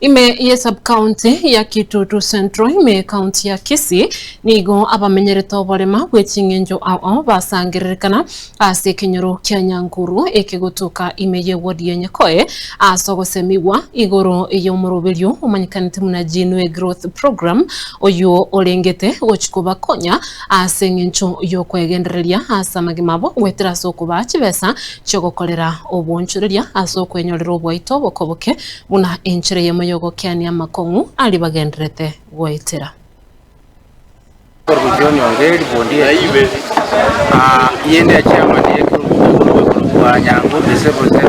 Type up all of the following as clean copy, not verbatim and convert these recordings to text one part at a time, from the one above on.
Ime ye sub-county ya Kitutu Central ime county ya Kisii nigo abamenyereto barema gwechingenjo ao basangiririkana ase kinyoro kya Nyankuru ekigutuka ime ye wodi ya Nyakoe asogosemiwa igoro y'omuroberio umanyikanite muna Jinwe Growth Program oyo olengete gochikuba konya ase ngencho yo kwegendereria asa magimabo gwetera sokuba chibesa chogokorera obonchureria aso kwenyorera obwaito bokoboke buna enchire ye yogo kiani ya makongu alibagendrete gwaitira. Korujoni ongeri bondia yende ya chairman kwa Nyangu disable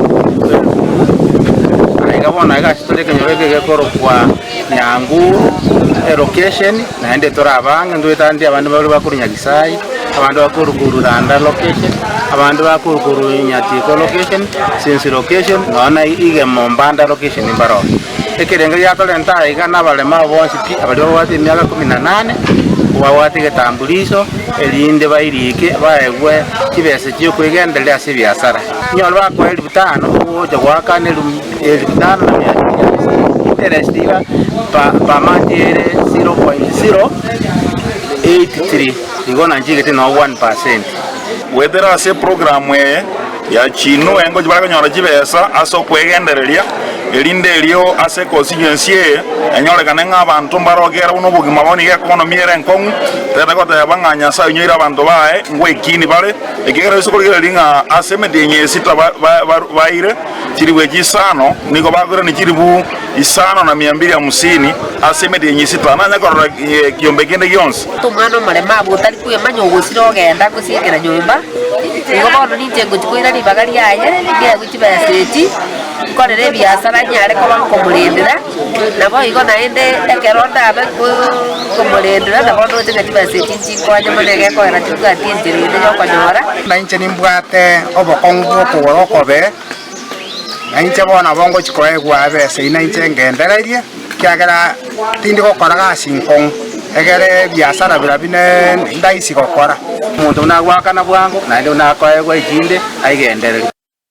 aigabona agashitole kenyoreke gekoro kwa Nyangu location na ende torabanga ndwetandi abantu bari bakuru Nyagisai abantu bakuru Randa location abantu bakuru Nyatiko location since location nona ige Mombanda location imbaro ekerenga yatolenta igana balema bonsi abali wati myaka 18 wawati getambulisho elinde bairike baegwe kibese cyo kwigendelea si biasara nyolwa kwa 1500 oje wakane 1500 na interest iba pa manjere 0.083 igona njigete no 1%. Wethera se programu ya chino engo jibara nyora jibesa aso kwegendereria elinde elio ase constituency enyole kanenga abantu mbarogera uno bugima boni ge economy enkong tete kota yabanganya sa nyoira abantu bae ngwekini bale ekigera bisokolera linga ase medenye sita baire chiriwe gisano niko bagora ni chiribu isano na 250 ase medenye sita nanya korora kiombe kende gionse tumano marema butari kuye manyo gusiro genda kusikira nyumba ngobono nije guchikwira ni bagari yaye ngiye guchibeseti korere biasara nyare ko bankomurendera nabo igona ende ekeronda abe komurendera nabo no tinga tibeseti nchiko nyamonege ko era tuga tinjirinde yo konyora na inche nimbwate obokongo ko kobe na inche bona bongo chikoe gwa bese ina inche ngendererie kyagera tindi gukora gasinkong egere biasara birabine ndaisi gukora umuntu nagwakana bwango na ndio nakoe gwa ikinde aigenderere.